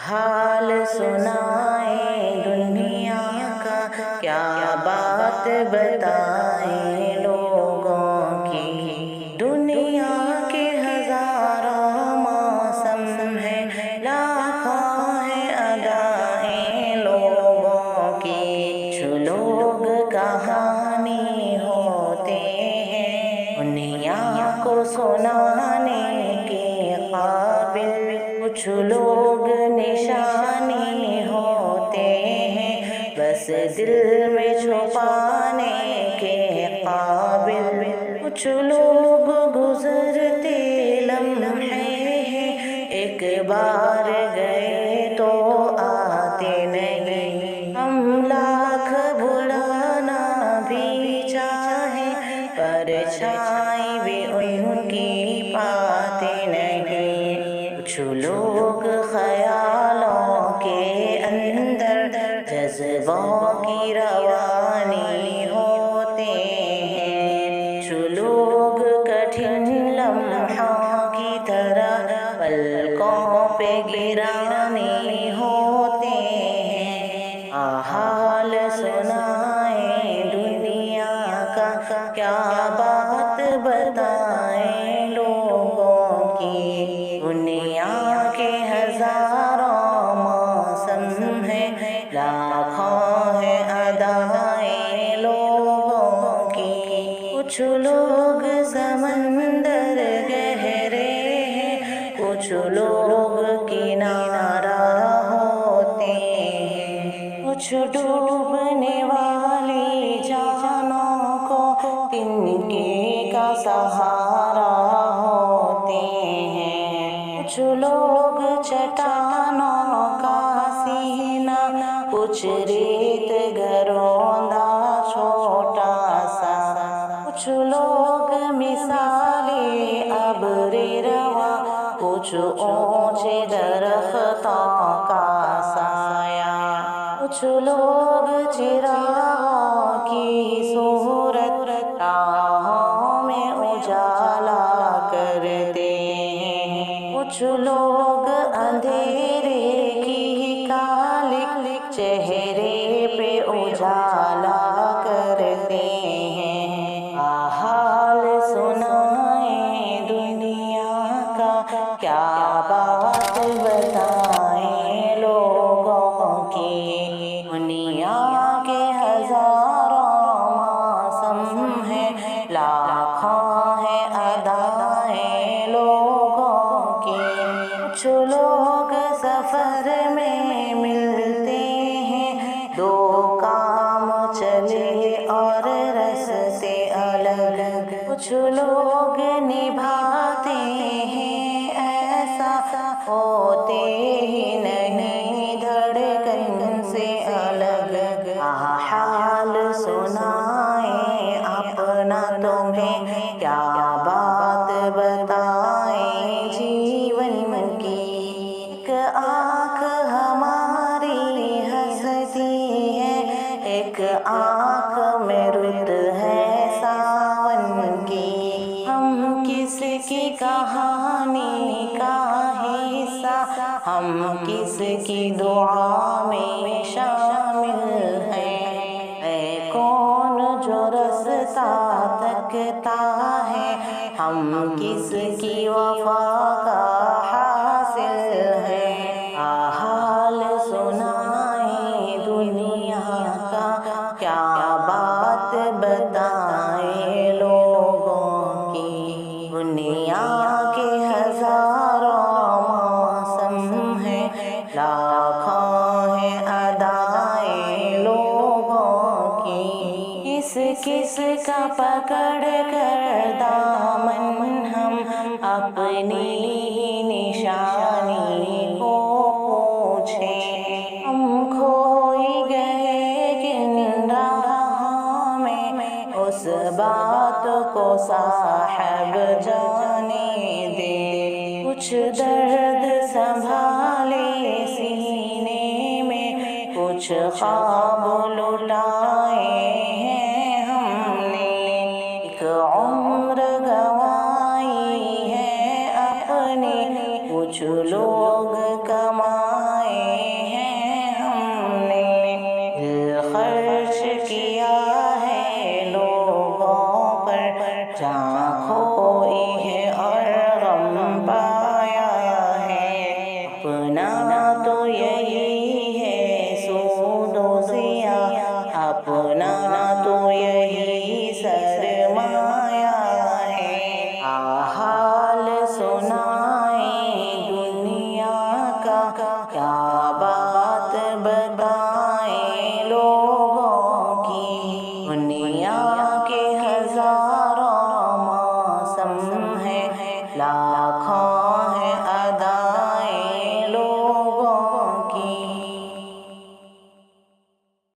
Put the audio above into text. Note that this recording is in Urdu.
حال سنائیں دنیا کا، کیا بات بتائیں لوگوں کی۔ دنیا کے ہزاروں موسم ہیں، لاکھوں ہیں ادائیں لوگوں کی۔ جو لوگ کہانی ہوتے ہیں دنیا کو سنانے کے قابل، کچھ لوگ نشانی ہوتے ہیں بس دل میں چھپانے کے قابل۔ کچھ لوگ گزرتے لمحے ہیں، ایک بار گئے تو آتے نہیں۔ ہم لاکھ بھلانا بھی چاہیں، پرچھائی بھی ان کی پاتے نہیں۔ کچھ لوگ خیالوں کے اندر جذبوں کی روانی ہوتے ہیں۔ کچھ لوگ کٹھن لمحوں کی طرح پلکوں پہ گرانی ہوتے ہیں۔ حال سنائیں دنیا کا، کیا بات بتائیں لوگوں کی۔ دنیا کے ہزاروں موسم ہیں، لاکھوں ہیں ادائیں لوگوں کی۔ کچھ لوگ سمندر گہرے ہیں، کچھ لوگ کنارہ ہوتے ہیں۔ کچھ ڈوبنے والی جانوں کو تنکے کا سہارا ہوتے ہیں۔ کچھ لوگ چٹانوں کا سینہ، کچھ ریت گروندا چھوٹا سا۔ کچھ لوگ مثالی ابر رواں، کچھ اونچے درختوں کا سایہ۔ کچھ لوگ چراغوں کی صورت راہوں میں اجالا کرتے ہیں۔ کچھ لوگ اندھیرے کی کالک چہرے پہ اجالا کرتے ہیں۔ حال سنائیں دنیا کا، کیا بات بتائیں لوگوں کی۔ دنیا کے ہزاروں موسم ہیں، لاکھوں ہیں ادائیں لوگوں کی۔ کچھ لوگ سفر میں ملتے ہیں، دو کام چلے اور رستے الگ۔ کچھ لوگ نبھاتے ہیں ایسا، ہوتے ہی نہیں دھڑکن سے الگ۔ حال سنائیں اپنا تمہیں، کیا بات بتائیں جیون کی۔ ایک آنکھ ہماری ہنستی ہے، ایک آنکھ میں رت ہے ساون کی۔ ہم کس کی کہانی کا حصہ، ہم کس کی دعا میں شامل ہیں۔ اے کون جو رستا تکتا ہے، ہم کس کی وفا کا حاصل ہیں۔ حال سنائیں دنیا کا، کیا بات بتائیں لوگوں کی۔ دنیا کے ہزاروں موسم ہیں، لاکھوں ہیں ادائیں لوگوں کی۔ کس کا پکڑ کر دامن ہم اپنی نشانی کو پوچھیں۔ ہم کھوئی گئے کن راہوں میں، اس بات کو صاحب جانے دے۔ کچھ درد سنبھالے سینے میں، کچھ خواب لٹائے ہیں ہم نے۔ ایک عمر گنوائی ہے اپنی، کچھ لوگ کمائے دنیا کے